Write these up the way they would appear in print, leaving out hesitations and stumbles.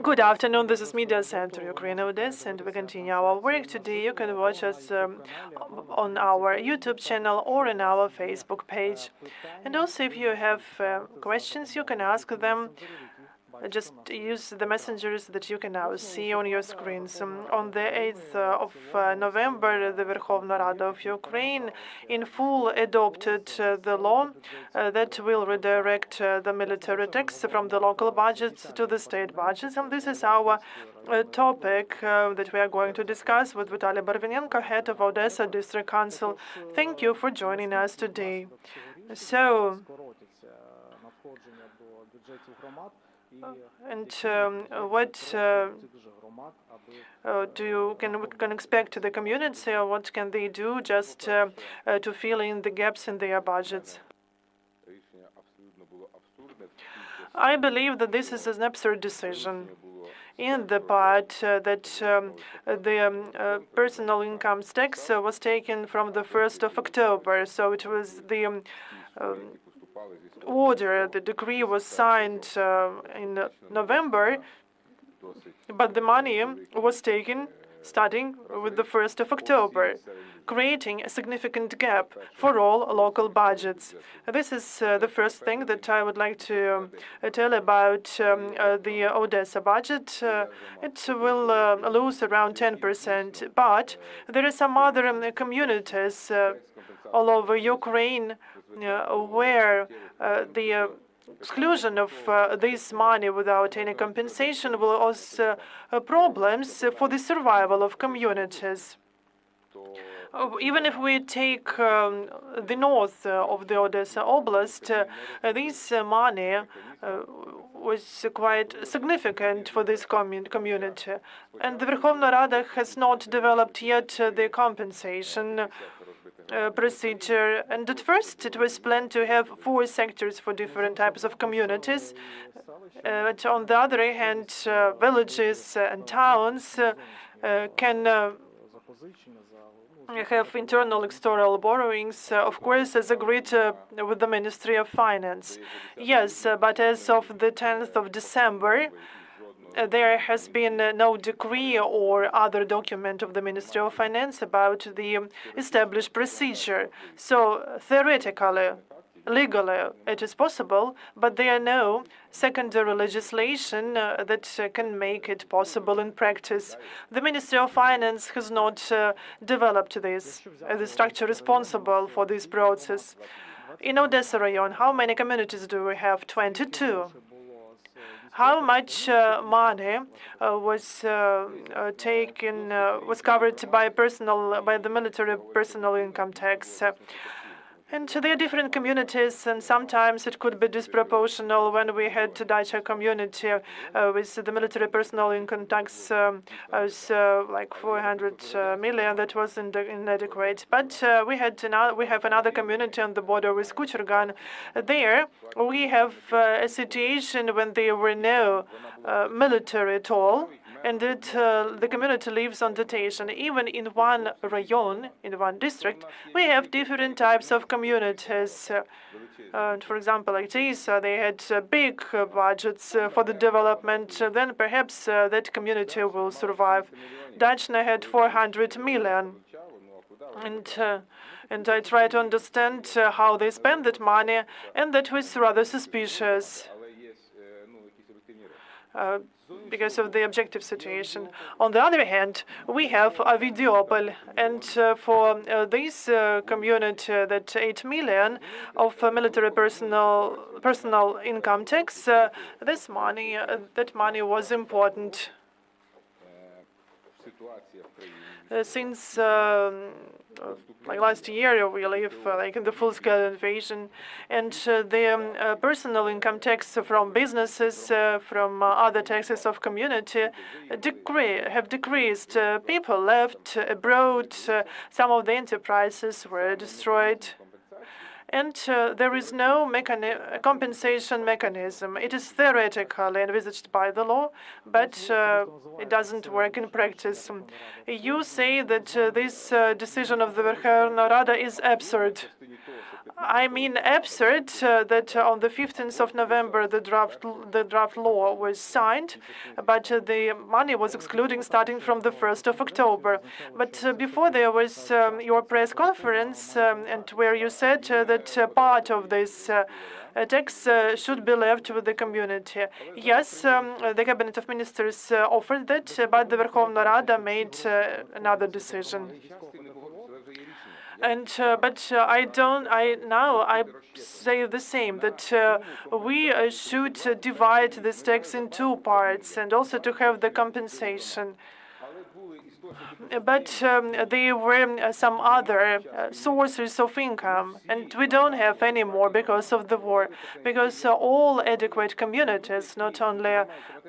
Good afternoon, this is Media Center Ukraine Odesa, and we continue our work today. You can watch us on our YouTube channel or in our Facebook page. And also, if you have questions, you can ask them. Just use the messengers that you can now see on your screens. On the 8th of November, the Verkhovna Rada of Ukraine in full adopted the law that will redirect the military tax from the local budgets to the state budgets. And this is our topic that we are going to discuss with Vitaliy Barvinenko, head of Odesa District Council. Thank you for joining us today. So, what can expect to the community, or what can they do just to fill in the gaps in their budgets? I believe that this is an absurd decision in the part that the personal income tax was taken from the 1st of October. So it was the order, the decree was signed in November, but the money was taken starting with the 1st of October, creating a significant gap for all local budgets. This is the first thing that I would like to tell about the Odesa budget. It will lose around 10%, but there are some other communities all over Ukraine where the exclusion of this money without any compensation will cause problems for the survival of communities. Even if we take the north of the Odesa Oblast, this money was quite significant for this community. And the Verkhovna Rada has not developed yet the compensation procedure. And at first, it was planned to have 4 sectors for different types of communities. But on the other hand, villages and towns can have internal external borrowings, of course, as agreed with the Ministry of Finance. Yes, but as of the 10th of December, there has been no decree or other document of the Ministry of Finance about the established procedure. So theoretically, legally, it is possible, but there are no secondary legislation that can make it possible in practice. The Ministry of Finance has not developed this as a structure responsible for this process. In Odesa Rayon, how many communities do we have? 22. How much money was taken, was covered by the military personal income tax? And there are different communities, and sometimes it could be disproportional. When we had the Dacha community with the military personal income tax was like 400 million, that was inadequate. But we have another community on the border with Kuchergan. There we have a situation when there were no military at all, and the community lives on dotation. Even in one rayon, in one district, we have different types of communities. For example, like Odesa, they had big budgets for the development. Then perhaps that community will survive. Dachna had 400 million. And I try to understand how they spend that money, and that was rather suspicious. Because of the objective situation. On the other hand, we have Avidiopol, and for this community, that 8 million of military personal income tax, that money was important. Since like last year, we live like in the full-scale invasion, and the personal income tax from businesses, from other taxes of community, have decreased. People left abroad. Some of the enterprises were destroyed. And there is no compensation mechanism. It is theoretically envisaged by the law, but it doesn't work in practice. You say that this decision of the Verkhovna Rada is absurd. I mean, absurd that on the 15th of November the draft law was signed, but the money was excluding starting from the 1st of October. But before there was your press conference, and where you said that part of this tax should be left with the community. Yes, the Cabinet of Ministers offered that, but the Verkhovna Rada made another decision. And I say the same, that we should divide this tax in two parts and also to have the compensation. But there were some other sources of income, and we don't have any more because of the war. Because all adequate communities, not only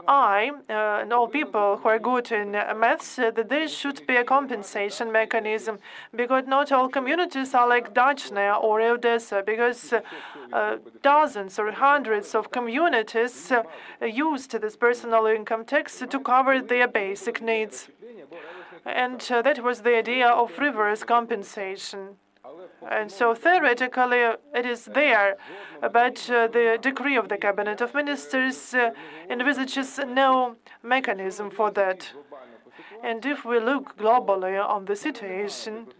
I, and all people who are good in maths, that there should be a compensation mechanism, because not all communities are like Dachne or Odesa, because dozens or hundreds of communities used this personal income tax to cover their basic needs. And that was the idea of reverse compensation. And so theoretically it is there, but the decree of the Cabinet of Ministers envisages no mechanism for that. And if we look globally on the situation,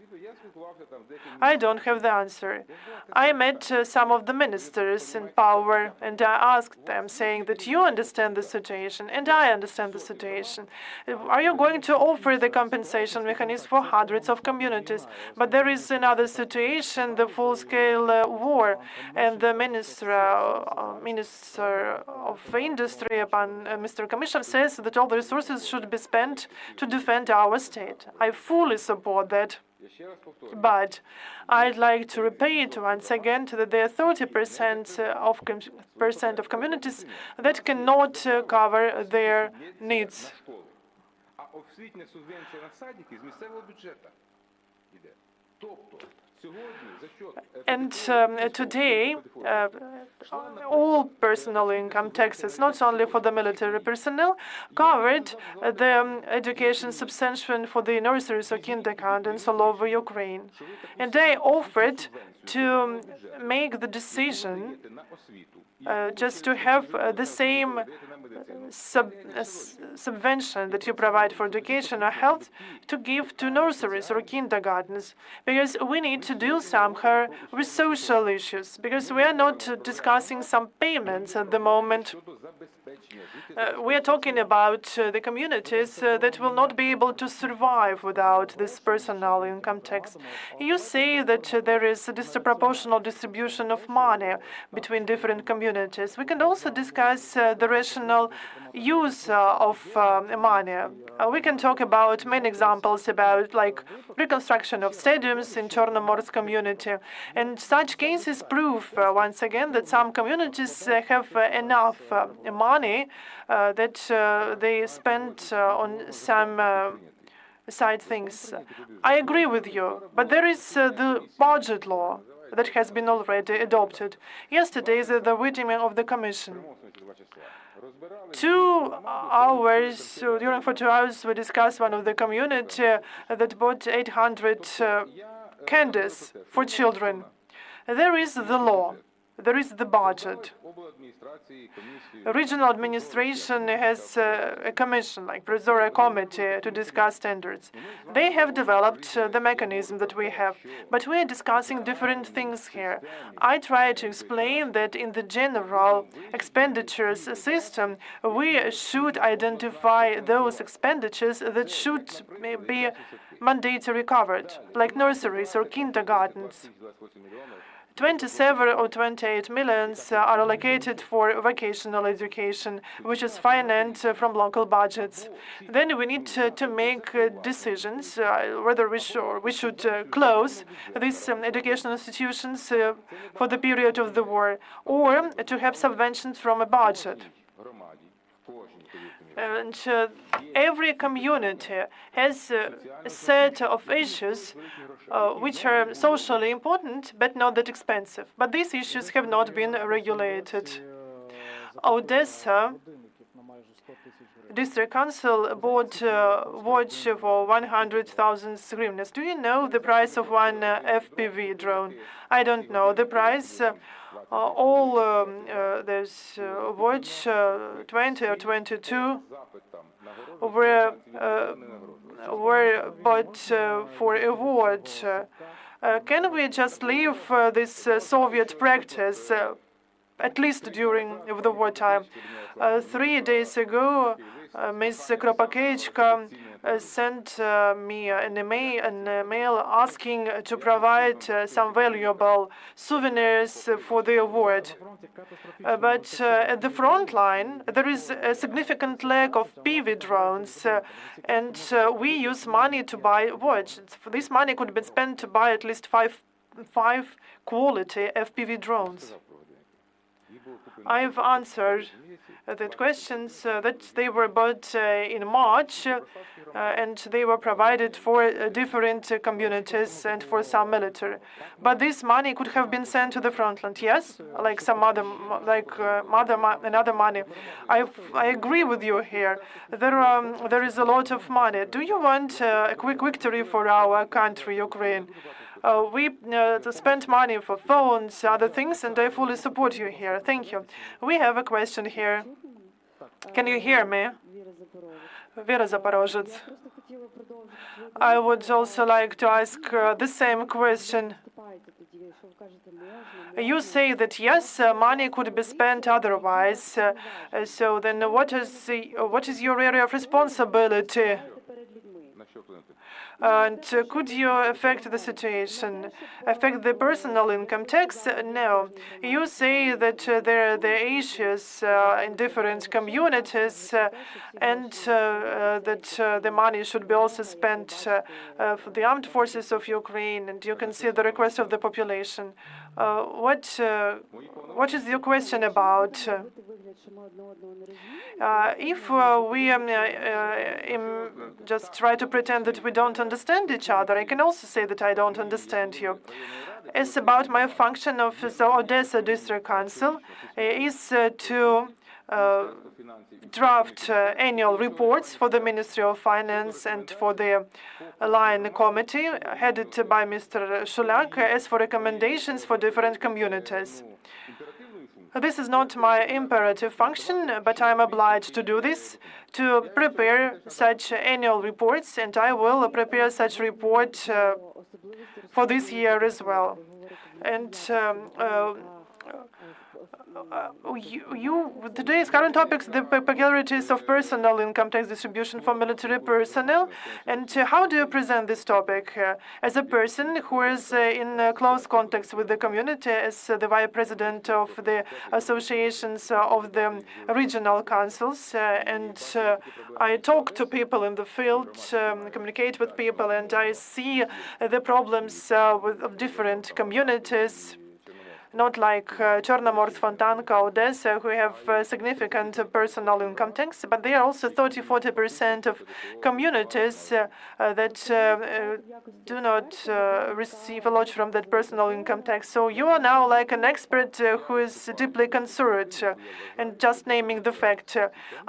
I don't have the answer. I met some of the ministers in power, and I asked them, saying that you understand the situation, and I understand the situation. Are you going to offer the compensation mechanism for hundreds of communities? But there is another situation, the full-scale war, and the Minister of Industry, Mr. Commissioner, says that all the resources should be spent to defend our state. I fully support that. But I'd like to repeat once again that there are 30% of communities that cannot cover their needs. And today, all personal income taxes, not only for the military personnel, covered the education subvention for the nurseries or kindergartens all over Ukraine. And they offered to make the decision just to have the same subvention that you provide for education or health to give to nurseries or kindergartens, because we need to deal somehow with social issues, because we are not discussing some payments at the moment. We are talking about the communities that will not be able to survive without this personal income tax. You say that there is a disproportional distribution of money between different communities. We can also discuss the rational use of money. We can talk about many examples about like reconstruction of stadiums in Chornomorsk community. And such cases prove once again that some communities have enough money that they spend on some side things. I agree with you, but there is the budget law that has been already adopted. Yesterday is the meeting of the Commission. 2 hours, during 2 hours, we discussed one of the community that bought 800 candies for children. There is the law. There is the budget. Regional administration has a commission, like Prozoria committee, to discuss standards. They have developed the mechanism that we have, but we are discussing different things here. I try to explain that in the general expenditures system, we should identify those expenditures that should be mandatorily covered, like nurseries or kindergartens. 27 or 28 millions are allocated for vocational education, which is financed from local budgets. Then we need to make decisions whether we should close these educational institutions for the period of the war, or to have subventions from a budget. And every community has a set of issues which are socially important but not that expensive. But these issues have not been regulated. Odesa district council bought a watch for 100,000 hryvnias. Do you know the price of one FPV drone? I don't know the price. This watch, 20 or 22, were bought for a watch. Can we just leave this Soviet practice, at least during the wartime? 3 days ago, Ms. Kropakechka sent me an email asking to provide some valuable souvenirs for the award. But at the front line, there is a significant lack of PV drones, and we use money to buy watches. This money could be spent to buy at least five quality FPV drones. I've answered the questions that they were bought in March, and they were provided for different communities and for some military. But this money could have been sent to the front line, yes, like some other, another money. I agree with you here. There is a lot of money. Do you want a quick victory for our country, Ukraine? We spent money for phones, other things, and I fully support you here. Thank you. We have a question here. Can you hear me? Vera Zaporozhets. I would also like to ask the same question. You say that yes, money could be spent otherwise. So then, what is your area of responsibility? And could you affect the situation, affect the personal income tax? No. You say that there are the issues in different communities, and that the money should be also spent for the armed forces of Ukraine, and you can see the request of the population. What is your question about? If we just try to pretend that we don't understand each other, I can also say that I don't understand you. It's about my function of the Odesa District Council is to draft annual reports for the Ministry of Finance and for the line committee headed by Mr. Shulak as for recommendations for different communities. This is not my imperative function, but I'm obliged to do this, to prepare such annual reports, and I will prepare such report for this year as well. And today's current topics, the peculiarities of personal income tax distribution for military personnel. And how do you present this topic? As a person who is in close contact with the community, as the vice president of the associations of the regional councils, and I talk to people in the field, communicate with people, and I see the problems of different communities. Not like Chornomorsk, Fontanka, Odesa, who have significant personal income tax, but there are also 30–40% of communities that do not receive a lot from that personal income tax. So you are now like an expert who is deeply concerned and just naming the fact.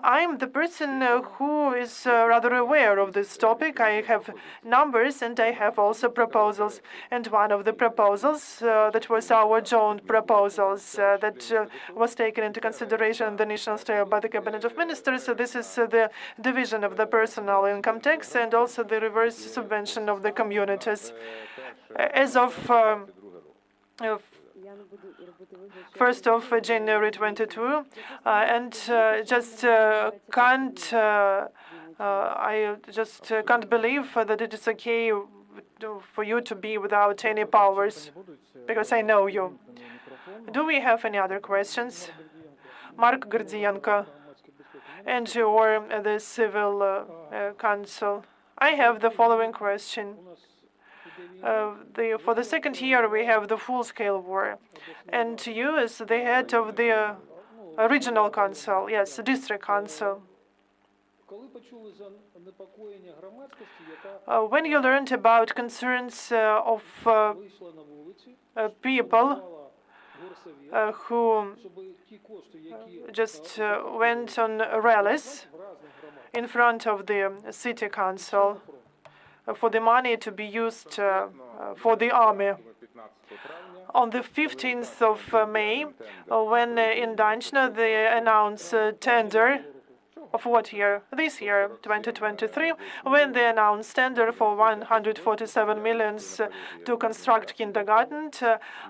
I'm the person who is rather aware of this topic. I have numbers and I have also proposals. And one of the proposals that was our joint proposals that was taken into consideration in the national scale by the Cabinet of Ministers. So this is the division of the personal income tax and also the reverse subvention of the communities. As of 1st of January 22, and I just can't believe that it is okay for you to be without any powers, because I know you. Do we have any other questions? Mark Gordienko, NGO, the Civil Council. I have the following question. For the second year, we have the full-scale war, and you, as the head of the regional council, yes, district council, when you learned about concerns of people who just went on rallies in front of the city council for the money to be used for the army. On the 15th of May, when in Dachna they announced tender of what year? This year, 2023, when they announced tender for 147 million to construct kindergarten.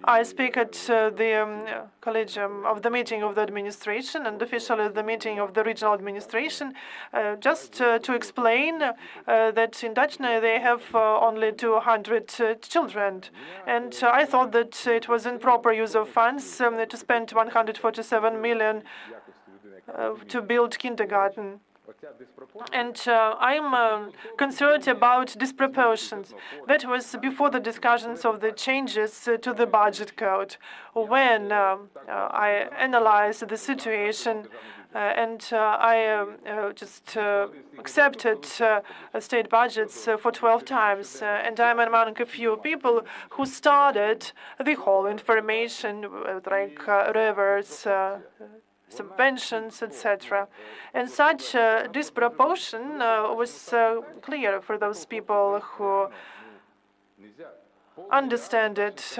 I speak at the collegium of the meeting of the administration and officially the meeting of the regional administration, just to explain that in Dachna they have only 200 children. And I thought that it was improper use of funds to spend 147 million to build kindergarten. And I'm concerned about disproportions. That was before the discussions of the changes to the budget code. When I analyzed the situation and I just accepted state budgets for 12 times. And I'm among a few people who started the whole information, like rivers, subventions, etc. And such disproportion was clear for those people who understand it.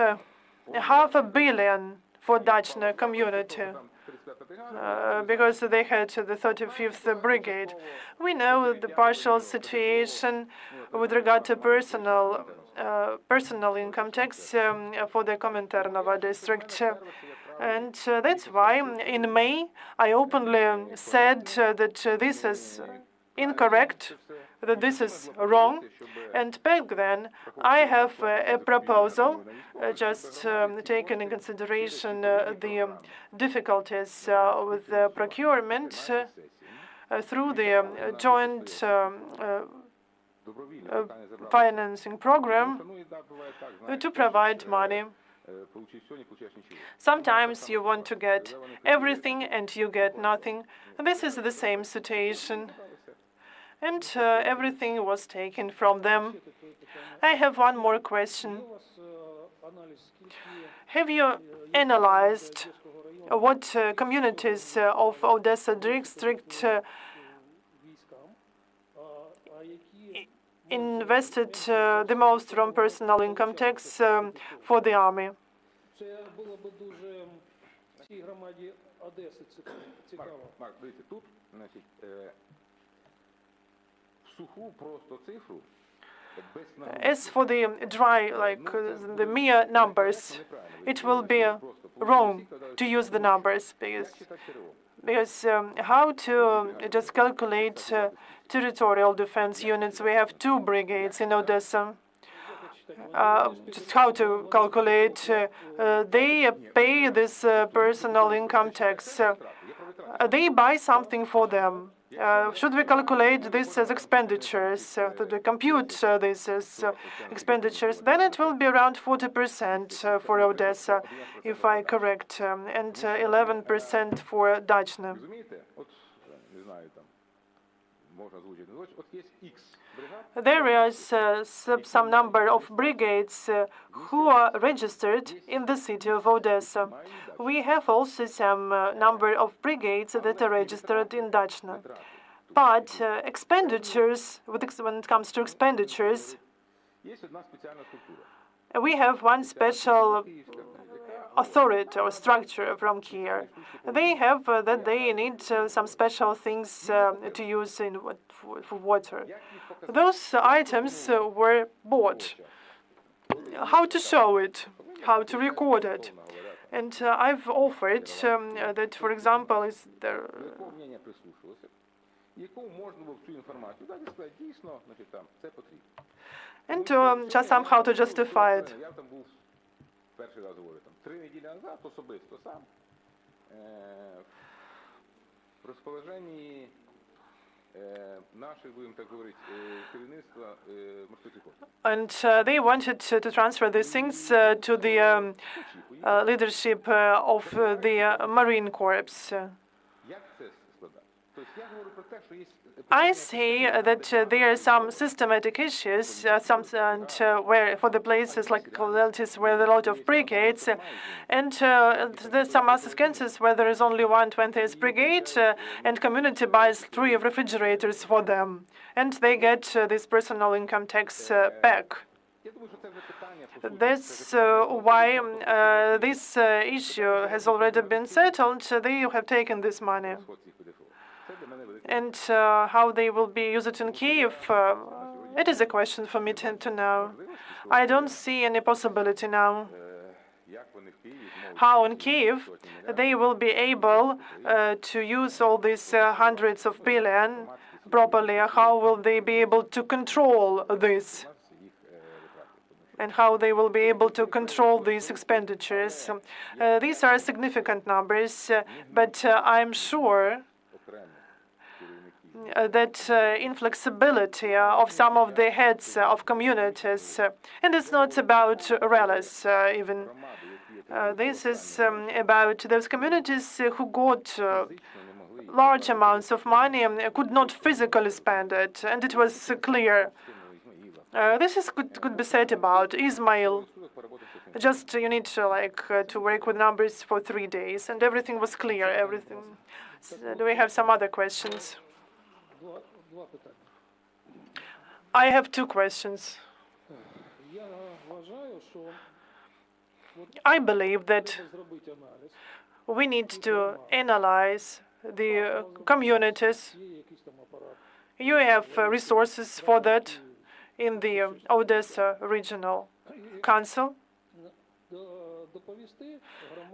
$500 million for Dachna community because they had the 35th Brigade. We know the partial situation with regard to personal income tax for the Kominternova district. And that's why in May I openly said that this is incorrect, that this is wrong. And back then I have a proposal, just taking in consideration the difficulties with the procurement through the joint financing program to provide money. Sometimes you want to get everything and you get nothing. This is the same situation. And everything was taken from them. I have one more question. Have you analyzed what communities of Odesa district invested the most from personal income tax for the army? As for the dry, like the mere numbers, it will be wrong to use the numbers because how to just calculate territorial defense units? We have 2 brigades in Odessa. Just how to calculate? They pay this personal income tax. They buy something for them. Should we calculate this as expenditures, to compute this as expenditures? Then it will be around 40% for Odessa, if I correct, and 11% for Dachna. There is some number of brigades who are registered in the city of Odessa. We have also some number of brigades that are registered in Dachna. But expenditures, when it comes to expenditures, we have one special authority or structure from here. They have that they need some special things to use for water. Those items were bought. How to show it? How to record it? And I've offered that, for example, is there. And just somehow to justify it. And they wanted to transfer these things to the leadership of the Marine Corps. I see that there are some systematic issues, where for the places like localities where there are a lot of brigades, and there's some circumstances where there is only one 20th brigade, and community buys 3 refrigerators for them, and they get this personal income tax back. That's why this issue has already been settled. They have taken this money. And how they will be used in Kiev, it is a question for me to know. I don't see any possibility now. How in Kiev they will be able to use all these hundreds of billion properly? How will they be able to control this? And how they will be able to control these expenditures? These are significant numbers, but I'm sure that inflexibility of some of the heads of communities, and it's not about rallies even. This is about those communities who got large amounts of money and could not physically spend it, and it was clear. This is could be said about Ismail. Just you need to work with numbers for 3 days, and everything was clear. Everything. Do we have some other questions? I have 2 questions. I believe that we need to analyze the communities. You have resources for that in the Odesa Regional Council,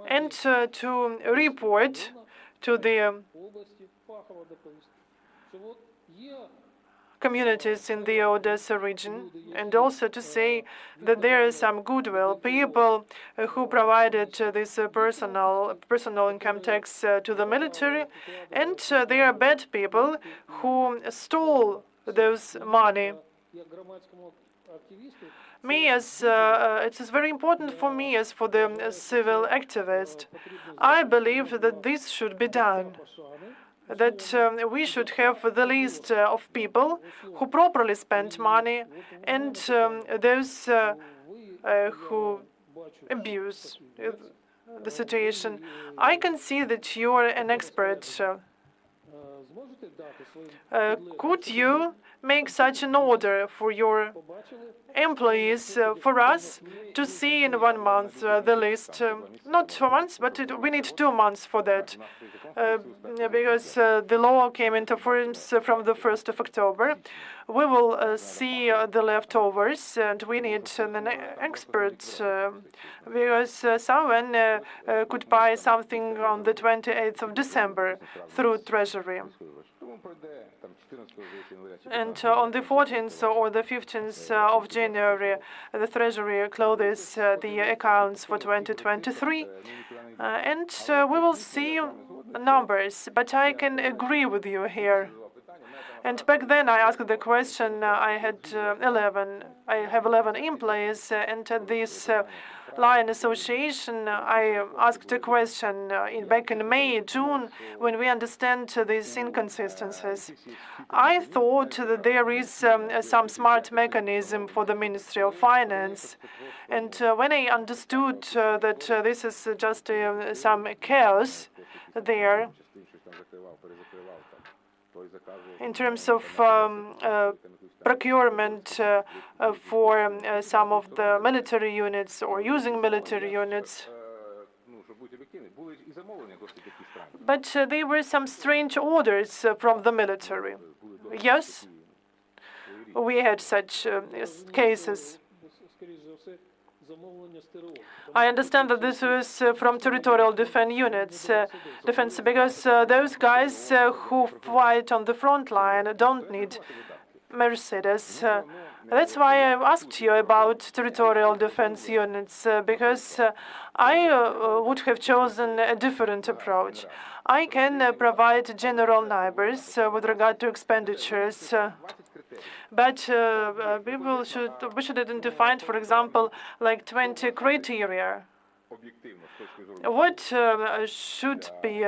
and to report to the communities in the Odesa region, and also to say that there is some goodwill, people who provided this personal income tax to the military, and there are bad people who stole those money. Me, as it is very important for me, as for the civil activist, I believe that this should be done. That we should have the list of people who properly spend money, and those who abuse the situation. I can see that you are an expert. Could you make such an order for your employees for us to see in 1 month the list? Not 2 months, but we need 2 months for that. Because the law came into force from the 1st of October. We will see the leftovers, and we need an expert, because someone could buy something on the 28th of December through Treasury. And on the 14th or the 15th of January, the Treasury closes the accounts for 2023, and we will see numbers. But I can agree with you here. And back then, I asked the question. I have 11 employees, and at this line association, I asked a question back in May, June, when we understand these inconsistencies. I thought that there is some smart mechanism for the Ministry of Finance, and when I understood that this is just some chaos there, in terms of procurement for some of the military units or using military units. But there were some strange orders from the military. Yes, we had such cases. I understand that this was from territorial defense units, because those guys who fight on the front line don't need Mercedes. That's why I asked you about territorial defense units, because I would have chosen a different approach. I can provide general numbers with regard to expenditures. But we should identify, for example, like 20 criteria. What should be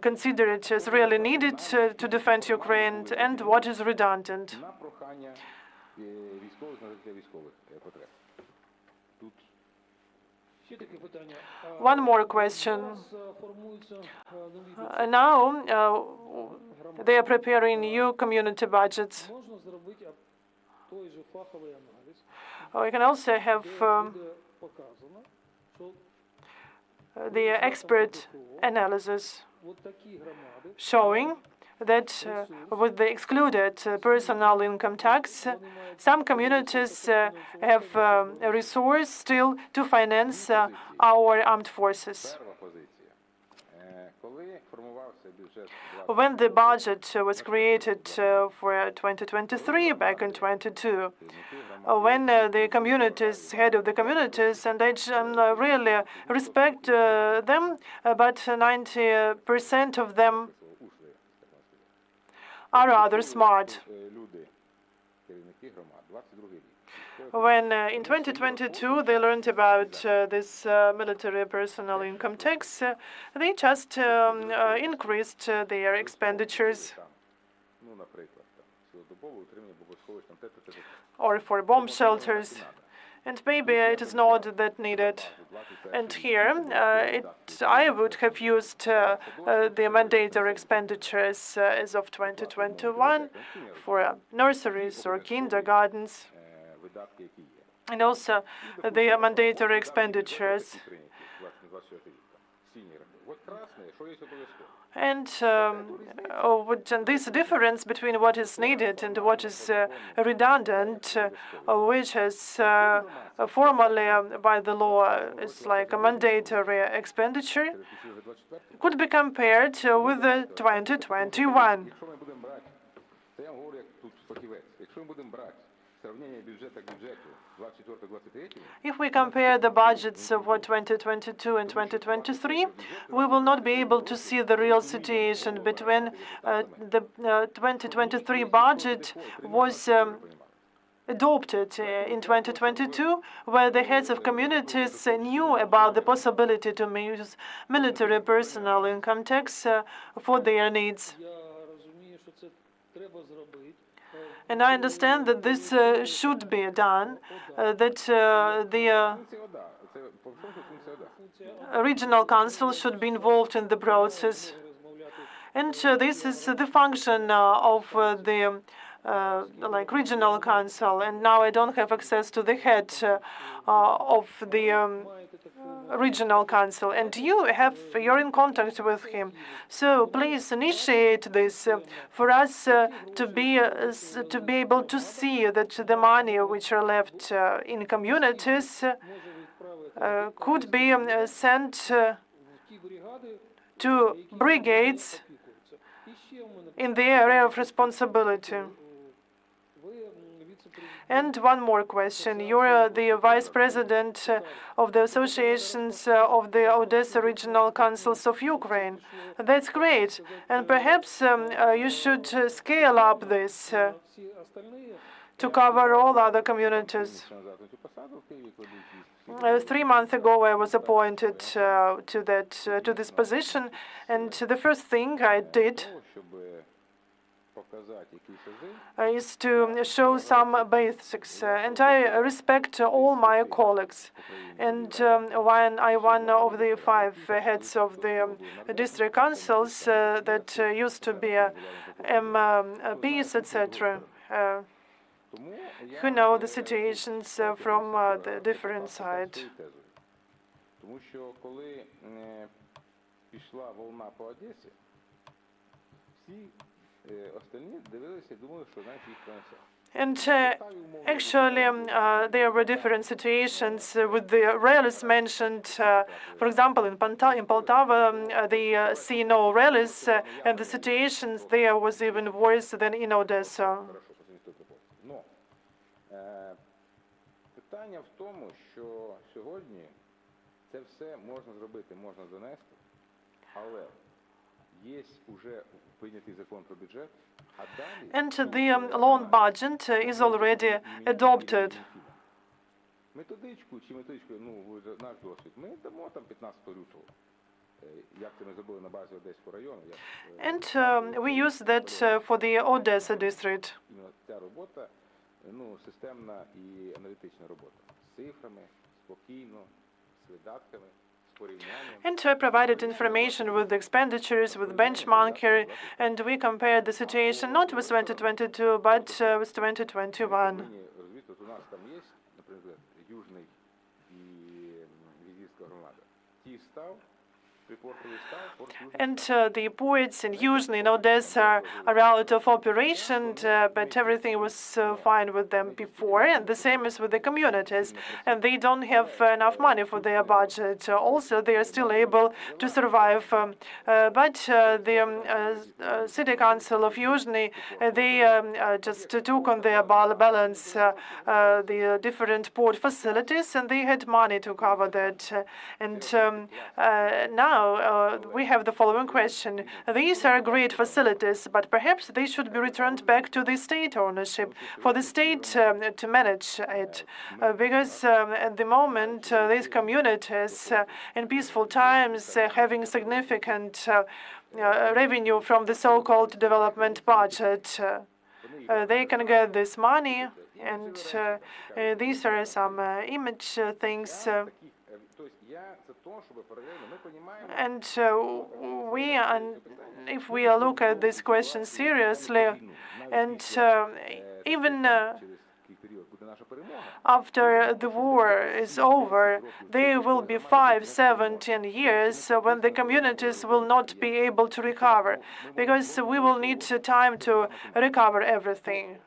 consider it as really needed to defend Ukraine, and what is redundant. One more question. Now they are preparing new community budgets. We can also have the expert analysis showing that with the excluded personal income tax, some communities have a resource still to finance our armed forces. When the budget was created for 2023 back in 2022, when the communities, head of the communities, and I really respect them, but 90% of them are rather smart. When in 2022 they learned about this military personal income tax, they just increased their expenditures. Or for bomb shelters. And maybe it is not that needed. And here, I would have used the mandatory expenditures as of 2021 for nurseries or kindergartens, and also the mandatory expenditures. And this difference between what is needed and what is redundant, which is formally by the law is like a mandatory expenditure, could be compared with the 2021. If we compare the budgets for 2022 and 2023, we will not be able to see the real situation between the 2023 budget was adopted in 2022, where the heads of communities knew about the possibility to use military personal income tax for their needs. And I understand that this should be done, that the regional council should be involved in the process. And this is the function of the regional council. And now I don't have access to the head of the regional council, and you're in contact with him. So please initiate this for us to be able to see that the money which are left in communities could be sent to brigades in the area of responsibility. And one more question. You're the vice president of the associations of the Odesa Regional Councils of Ukraine. That's great. And perhaps you should scale up this to cover all other communities. 3 months ago, I was appointed to this position, and the first thing I did is to show some basics, and I respect all my colleagues. And when one of the 5 heads of the district councils that used to be MPs, etc., who know the situations from the different side. And actually, there were different situations with the rallies mentioned. For example, in Poltava, they see no rallies, and the situations there was even worse than in Odessa. Питання в тому, що сьогодні це все можна зробити, можна донести, але є вже прийнятий закон про бюджет, а далі... And the loan budget is already adopted. Методичку чи методичку, наш досвід, ми дамо там 15 лютого. Як це ми зробили на базі Одеського району, And we use that for the Odesa district. іменно ця робота, системна і аналітична робота. З цифрами, спокійно, з видатками, з порівнянням. And I provided information with the expenditures, with benchmarker, and we compared the situation not with 2022, but with 2021. Розумієте, от у нас там є, наприклад, Южний і Візівська громада. Ті став, припортовий став, порт Южний. And the ports in Yuzhny and Odessa are out of operation, but everything was fine with them before. And the same is with the communities. And they don't have enough money for their budget. Also, they are still able to survive. But the city council of Yuzhny, they just took on their balance the different port facilities, and they had money to cover that. And now we have the following question. These are great facilities, but perhaps they should be returned back to the state ownership for the state to manage it. Because at the moment, these communities in peaceful times having significant revenue from the so-called development budget. They can get this money, and these are some image things. And if we look at this question seriously, and even after the war is over, there will be 5, 7, 10 years when the communities will not be able to recover, because we will need time to recover everything.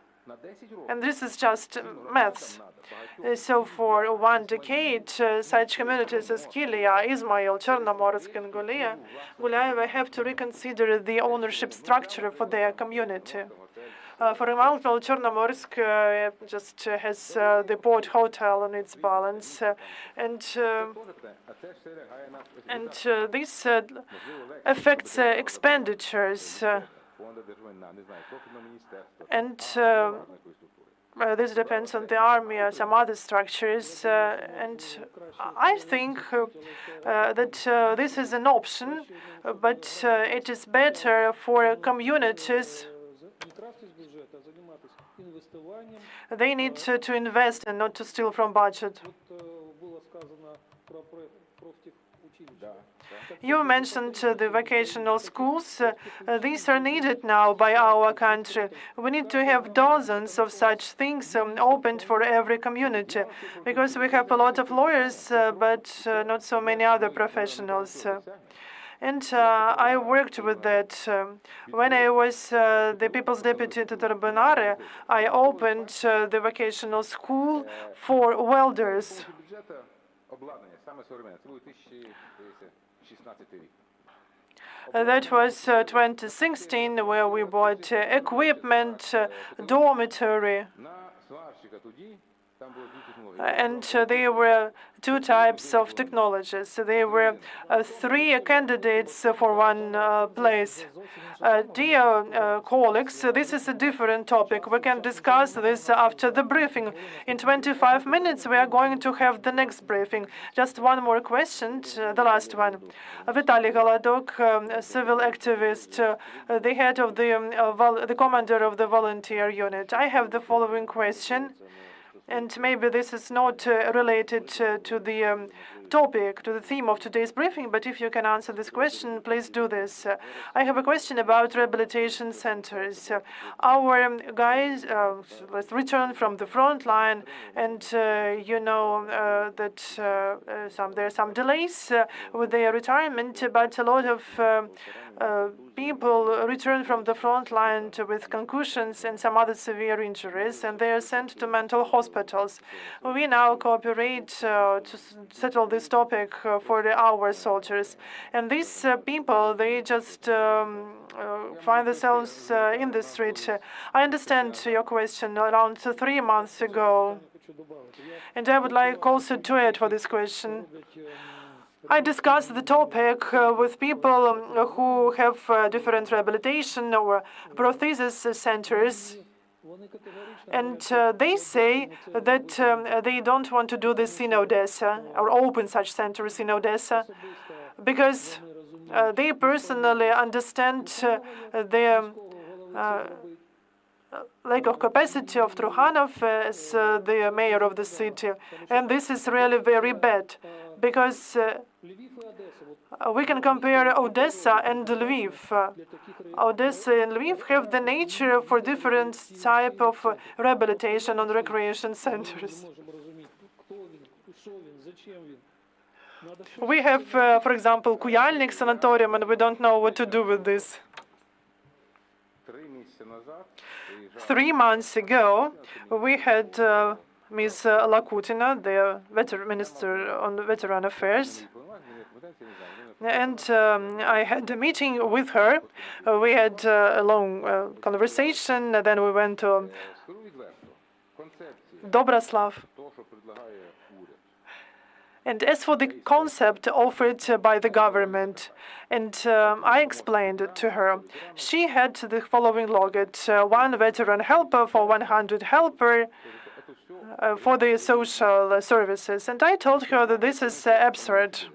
And this is just maths. So for 1 decade, such communities as Kilia, Izmail, Chernomorsk, and Gulaeva have to reconsider the ownership structure for their community. For example, Chernomorsk just has the port hotel on its balance, and this affects expenditures. And this depends on the army or some other structures. And I think that this is an option, but it is better for communities. They need to invest and not to steal from budget. You mentioned the vocational schools. These are needed now by our country. We need to have dozens of such things opened for every community, because we have a lot of lawyers, but not so many other professionals. And I worked with that. When I was the People's Deputy to Tarbonare, I opened the vocational school for welders. That was 2016, where we bought equipment, dormitory. And there were 2 types of technologies. There were 3 candidates for one place. Dear colleagues, this is a different topic. We can discuss this after the briefing. In 25 minutes, we are going to have the next briefing. Just one more question, the last one. Vitaliy Barvinenko, a civil activist, the head of the commander of the volunteer unit. I have the following question. And maybe this is not related to the topic, to the theme of today's briefing, but if you can answer this question, please do this. I have a question about rehabilitation centers. Our guys return from the front line, and you know that there are some delays with their retirement, but a lot of people return from the front line with concussions and some other severe injuries, and they are sent to mental hospitals. We now cooperate to settle this topic for our soldiers. And these people, they just find themselves in the street. I understand your question around 3 months ago. And I would like also to add for this question. I discussed the topic with people who have different rehabilitation or prosthesis centers. And they say that they don't want to do this in Odessa or open such centers in Odessa because they personally understand the lack of capacity of Trukhanov as the mayor of the city. And this is really very bad, because we can compare Odesa and Lviv. Odessa and Lviv have the nature for different type of rehabilitation and recreation centers. We have, for example, Kujalnik sanatorium, and we don't know what to do with this. 3 months ago, we had Ms. Lakutina, the Minister on Veteran Affairs, and I had a meeting with her. We had a long conversation, and then we went to Dobroslav. And as for the concept offered by the government, and I explained it to her, she had the following logic: one veteran helper for 100 helper for the social services. And I told her that this is absurd.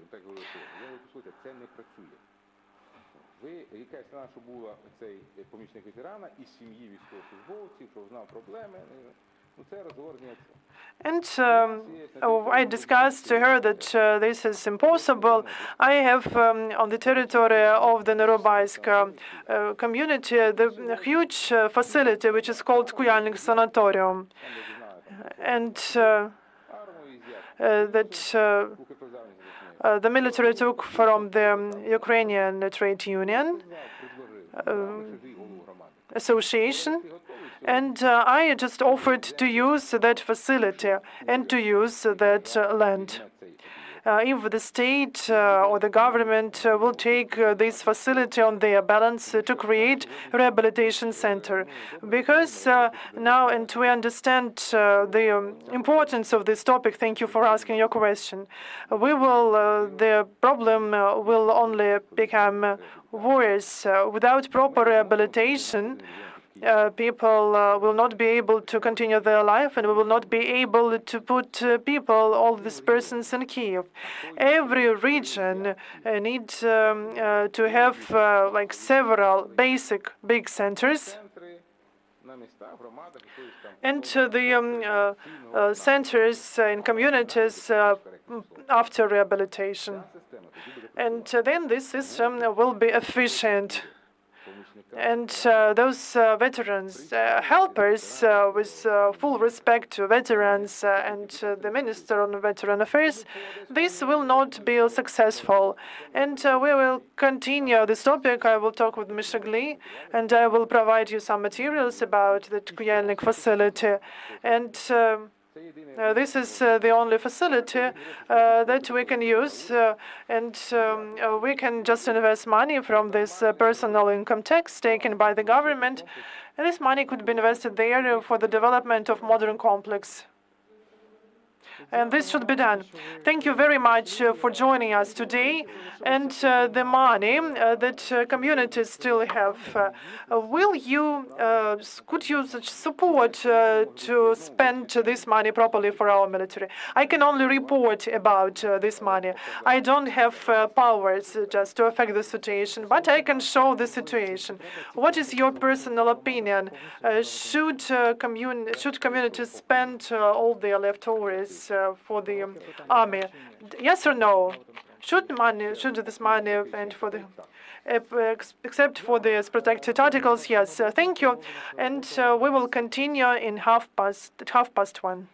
And I discussed to her that this is impossible. I have on the territory of the Novobaysk community the huge facility which is called Kujalnik Sanatorium, and that the military took from the Ukrainian trade union association. And I just offered to use that facility and to use that land. If the state or the government will take this facility on their balance to create a rehabilitation center. Because now, and we understand the importance of this topic, thank you for asking your question, the problem will only become worse. Without proper rehabilitation, people will not be able to continue their life, and we will not be able to put all these persons in Kiev. Every region needs to have like several basic big centers, and the centers in communities after rehabilitation. And then this system will be efficient. And those veterans, helpers, with full respect to veterans and the Minister on Veteran Affairs, this will not be successful. And we will continue this topic. I will talk with Mishagli, and I will provide you some materials about the Kujalnik facility. And this is the only facility that we can use, and we can just invest money from this personal income tax taken by the government. And this money could be invested there for the development of modern complex. And this should be done. Thank you very much for joining us today. And the money that communities still have, could you support to spend this money properly for our military? I can only report about this money. I don't have powers just to affect the situation, but I can show the situation. What is your personal opinion? Should communities spend all their leftovers for the army? Yes or no? Should this money and for the except for the protected articles? Yes. Thank you. And we will continue in 1:30.